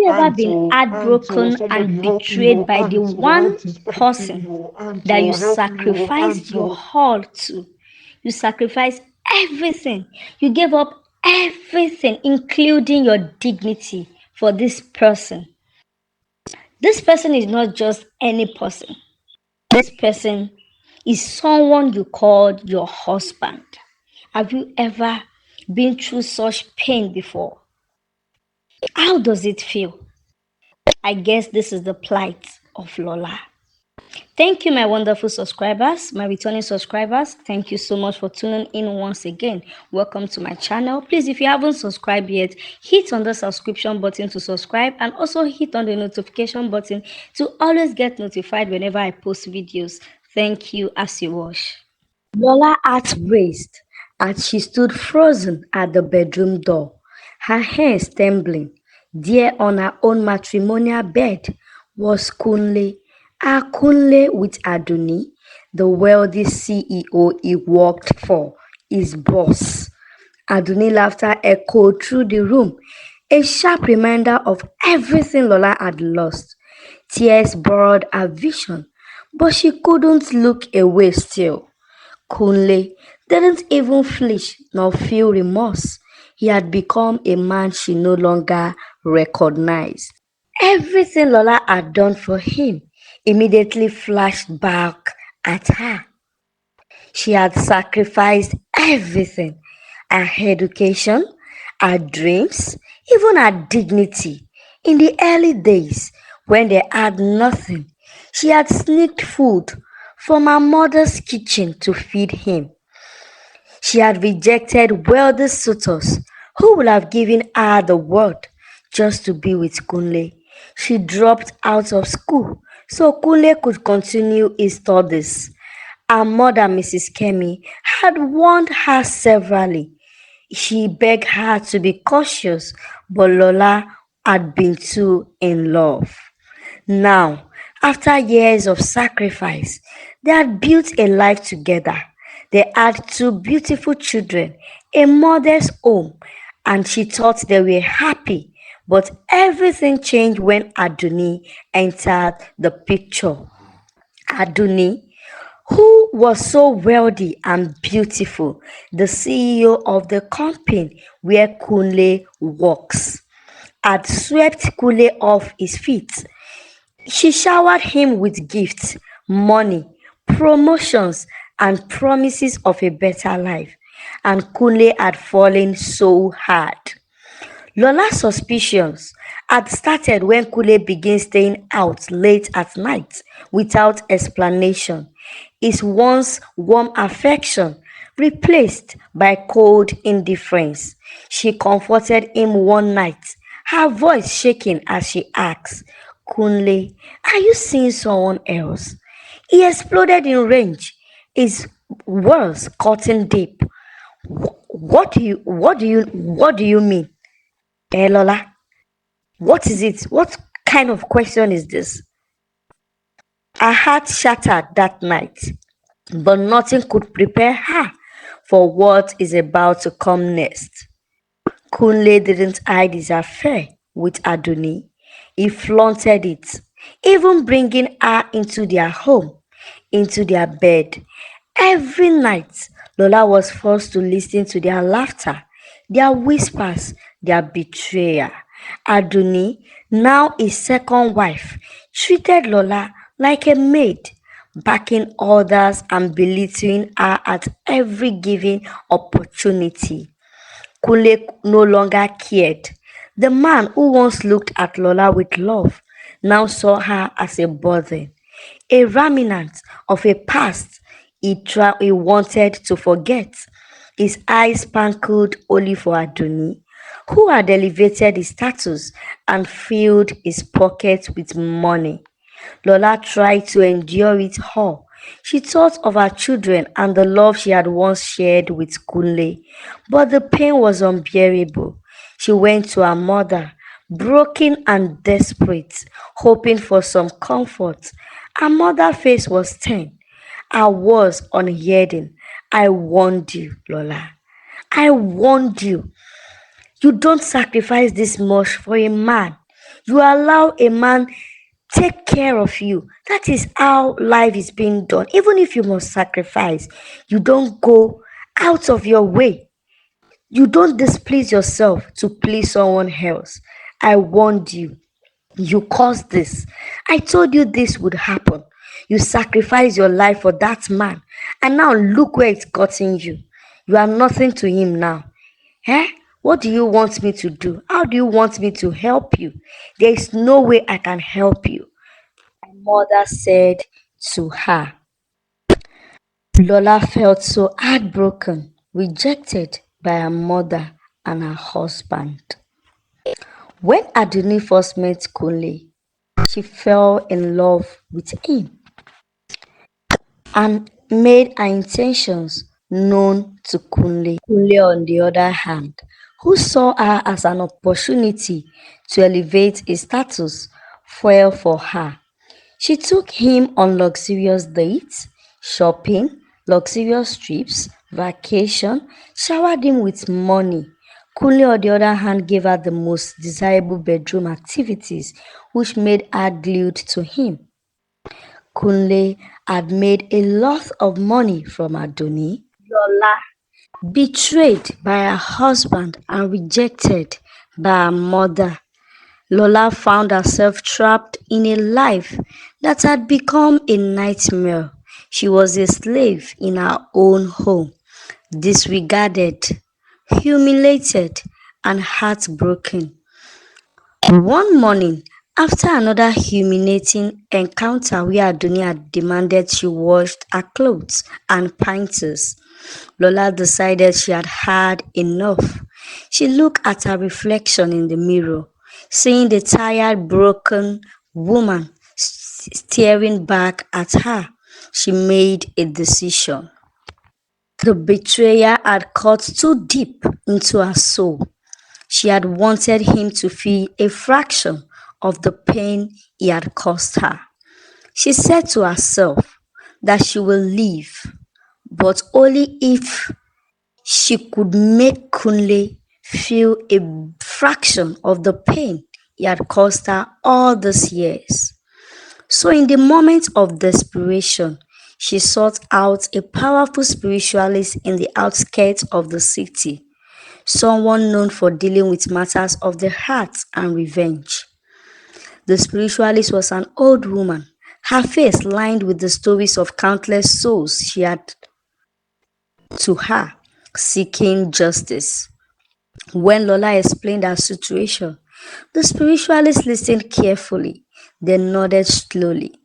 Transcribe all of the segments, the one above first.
you ever been Auntie, heartbroken somebody and help me, betrayed oh, by the auntie, my one auntie's fighting person me, oh, auntie, that you oh, help me, oh, sacrificed auntie, your oh. all to? You sacrificed everything. You gave up everything, including your dignity, for this person. This person is not just any person. This person is someone you called your husband. Have you ever been through such pain before? How does it feel? I guess this is the plight of Lola. Thank you, my wonderful subscribers, my returning subscribers. Thank you so much for tuning in once again. Welcome to my channel. Please, if you haven't subscribed yet, hit on the subscription button to subscribe and also hit on the notification button to always get notified whenever I post videos. Thank you as you watch. Lola heart raised as she stood frozen at the bedroom door, her hands trembling. There on her own matrimonial bed was Kunle, her Kunle with Aduni, the wealthy CEO he worked for, his boss. Aduni laughter echoed through the room, a sharp reminder of everything Lola had lost. Tears borrowed her vision, but she couldn't look away still. Kunle didn't even flinch nor feel remorse. He had become a man she no longer recognized. Everything Lola had done for him immediately flashed back at her. She had sacrificed everything, her education, her dreams, even her dignity. In the early days, when they had nothing, she had sneaked food from her mother's kitchen to feed him. She had rejected wealthy suitors who would have given her the world just to be with Kunle. She dropped out of school so Kunle could continue his studies. Her mother, Mrs. Kemi, had warned her severally. She begged her to be cautious, but Lola had been too in love. Now, after years of sacrifice, they had built a life together. They had two beautiful children, a modest home, and she thought they were happy. But everything changed when Aduni entered the picture. Aduni, who was so wealthy and beautiful, the CEO of the company where Kunle works, had swept Kunle off his feet. She showered him with gifts, money, promotions, and promises of a better life, and Kunle had fallen so hard. Lola's suspicions had started when Kule began staying out late at night without explanation, his once warm affection replaced by cold indifference. She comforted him one night, her voice shaking as she asked, Kunle, are you seeing someone else? He exploded in rage, his words cutting deep. What do you mean? Lola, what is it? What kind of question is this? Her heart shattered that night, but nothing could prepare her for what is about to come next. Kunle didn't hide his affair with Adoni. He flaunted it, even bringing her into their home, into their bed. Every night, Lola was forced to listen to their laughter, their whispers, their betrayal. Aduni, now his second wife, treated Lola like a maid, backing others and belittling her at every given opportunity. Kule no longer cared. The man who once looked at Lola with love now saw her as a burden, a remnant of a past he wanted to forget. His eyes sparkled only for Adoni, who had elevated his status and filled his pockets with money. Lola tried to endure it all. She thought of her children and the love she had once shared with Kunle, but the pain was unbearable. She went to her mother, broken and desperate, hoping for some comfort. Her mother's face was stern. Her words unheeding. I warned you, Lola. I warned you. You don't sacrifice this much for a man. You allow a man take care of you. That is how life is being done. Even if you must sacrifice, you don't go out of your way. You don't displease yourself to please someone else. I warned you. You caused this. I told you this would happen. You sacrificed your life for that man. And now look where it's gotten you. You are nothing to him now. Eh? What do you want me to do? How do you want me to help you? There is no way I can help you. Mother said to her. Lola felt so heartbroken, rejected by her mother and her husband. When Aduni first met Kunle, she fell in love with him and made her intentions known to Kunle. Kunle, on the other hand, who saw her as an opportunity to elevate his status, fell for her. She took him on luxurious dates, shopping, luxurious trips, vacation, showered him with money. Kunle, on the other hand, gave her the most desirable bedroom activities, which made her glued to him. Kunle had made a lot of money from Adoni. Lola, betrayed by her husband and rejected by her mother, Lola found herself trapped in a life that had become a nightmare. She was a slave in her own home, disregarded, humiliated, and heartbroken. One morning, after another humiliating encounter where Adunia demanded she washed her clothes and panties, Lola decided she had had enough. She looked at her reflection in the mirror, seeing the tired, broken woman staring back at her. She made a decision. The betrayer had cut too deep into her soul. She had wanted him to feel a fraction of the pain he had caused her. She said to herself that she will leave, but only if she could make Kunle feel a fraction of the pain he had caused her all these years. So, in the moment of desperation, she sought out a powerful spiritualist in the outskirts of the city, someone known for dealing with matters of the heart and revenge. The spiritualist was an old woman, her face lined with the stories of countless souls she had to her seeking justice. When Lola explained her situation, the spiritualist listened carefully, then nodded slowly.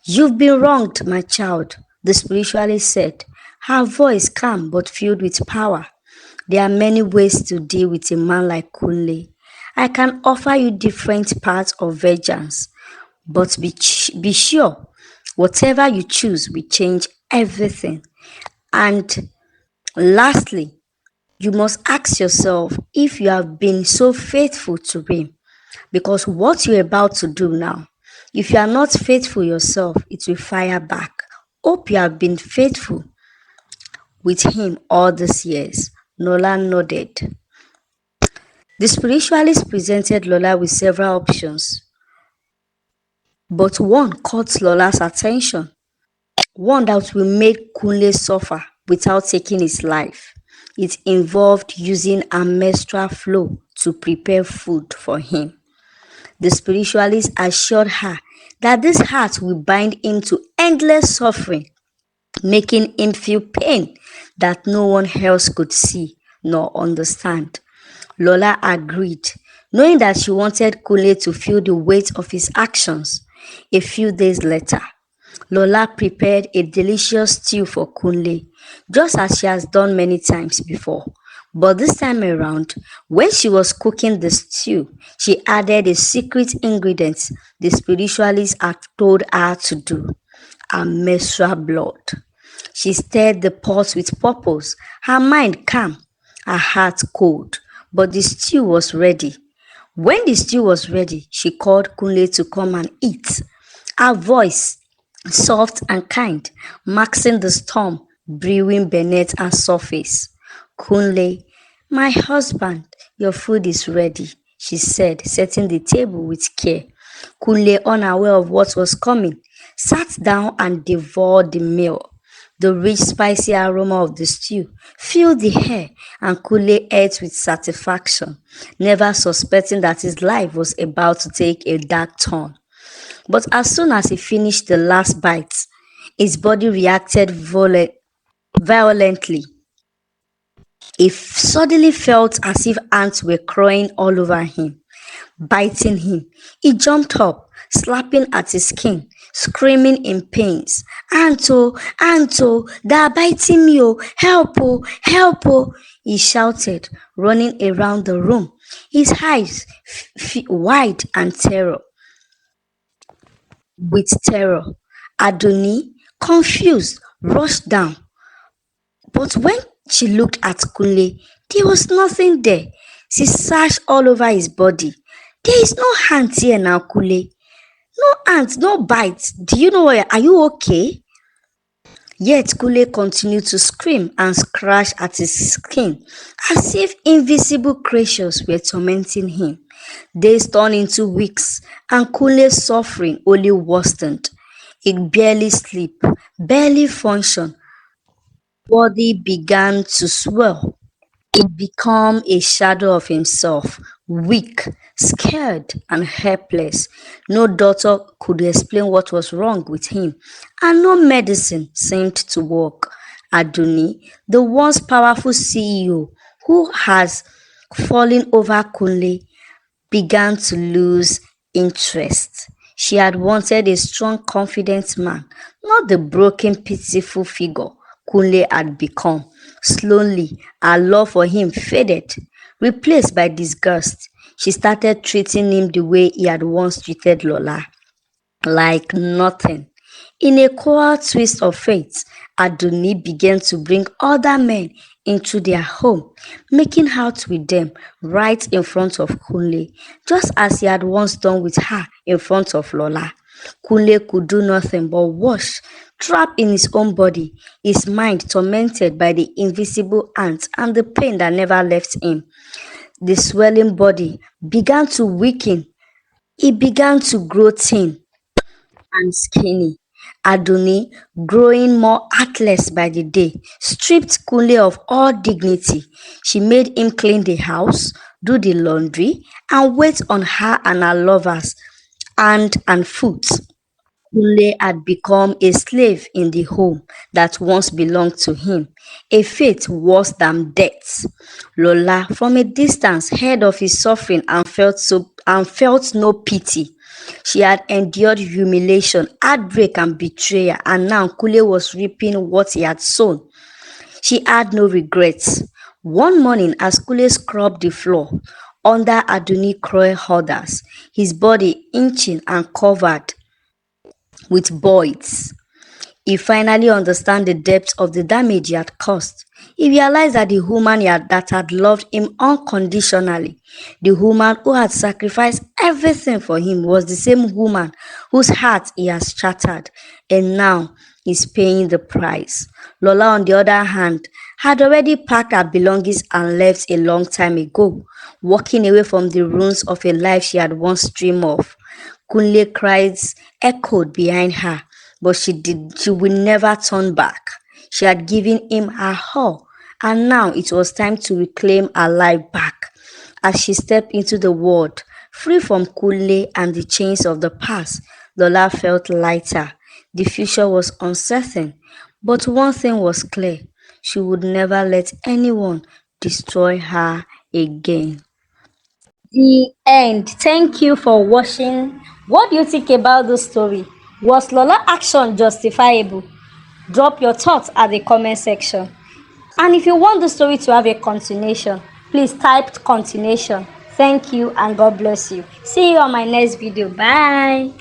You've been wronged, my child, the spiritualist said, her voice calm but filled with power. There are many ways to deal with a man like Kunle. I can offer you different paths of vengeance, but be sure, whatever you choose will change everything. And lastly, you must ask yourself if you have been so faithful to him, because what you're about to do now, if you are not faithful yourself, it will fire back. Hope you have been faithful with him all these years. Lola nodded. The spiritualist presented Lola with several options, but one caught Lola's attention, one that will make Kunle suffer without taking his life. It involved using a menstrual flow to prepare food for him. The spiritualist assured her that this heart will bind him to endless suffering, making him feel pain that no one else could see nor understand. Lola agreed, knowing that she wanted Kunle to feel the weight of his actions. A few days later, Lola prepared a delicious stew for Kunle, just as she has done many times before. But this time around, when she was cooking the stew, she added a secret ingredient the spiritualist had told her to do: her menstrual blood. She stirred the pot with purpose, her mind calm, her heart cold. But the stew was ready. When the stew was ready, she called Kunle to come and eat. Her voice, soft and kind, masking the storm brewing beneath her surface. Kunle, my husband, your food is ready. she said, setting the table with care. Kunle, unaware of what was coming, sat down and devoured the meal. The rich, spicy aroma of the stew filled the air, and Kunle ate with satisfaction, never suspecting that his life was about to take a dark turn. But as soon as he finished the last bite, his body reacted violently. He suddenly felt as if ants were crawling all over him, biting him. He jumped up, slapping at his skin, screaming in pains. Anto, Anto, they are biting me, oh, help, oh, help, oh, he shouted, running around the room, his eyes wide and with terror. Adoni, confused, rushed down. But when she looked at Kunle, there was nothing there. She searched all over his body. There is no hand here now, Kunle. No ants, no bites. Do you know what? Are you okay? Yet Kule continued to scream and scratch at his skin as if invisible creatures were tormenting him. Days turned into weeks, and Kule's suffering only worsened. He barely slept, barely functioned. Body began to swell. He became a shadow of himself, weak, scared, and helpless. No doctor could explain what was wrong with him, and no medicine seemed to work. Aduni, the once powerful CEO who has fallen over Kunle, began to lose interest. She had wanted a strong, confident man, not the broken, pitiful figure Kunle had become. Slowly, her love for him faded, replaced by disgust. She started treating him the way he had once treated Lola, like nothing. In a cruel twist of fate, Adoni began to bring other men into their home, making out with them right in front of Kunle, just as he had once done with her in front of Lola. Kunle could do nothing but watch, trapped in his own body, his mind tormented by the invisible ants and the pain that never left him. The swelling body began to weaken. He began to grow thin and skinny. Adoni, growing more heartless by the day, stripped Kunle of all dignity. She made him clean the house, do the laundry, and wait on her and her lovers hand and foot. Kunle had become a slave in the home that once belonged to him, a fate worse than death. Lola, from a distance, heard of his suffering and felt no pity. She had endured humiliation, heartbreak, and betrayal, and now Kule was reaping what he had sown. She had no regrets. One morning, as Kule scrubbed the floor under Aduni cruel orders, his body inching and covered with boils, he finally understood the depth of the damage he had caused. He realized that the woman that had loved him unconditionally, the woman who had sacrificed everything for him, was the same woman whose heart he has shattered, and now is paying the price. Lola, on the other hand, had already packed her belongings and left a long time ago, walking away from the ruins of a life she had once dreamed of. Kunle cries echoed behind her, but she would never turn back. She had given him her all, and now it was time to reclaim her life back. As she stepped into the world, free from Kunle and the chains of the past, Lola felt lighter. The future was uncertain, but one thing was clear: she would never let anyone destroy her again. The end. Thank you for watching. What do you think about the story? Was Lola action justifiable? Drop your thoughts at the comment section. And if you want the story to have a continuation, please type continuation. Thank you and God bless you. See you on my next video. Bye.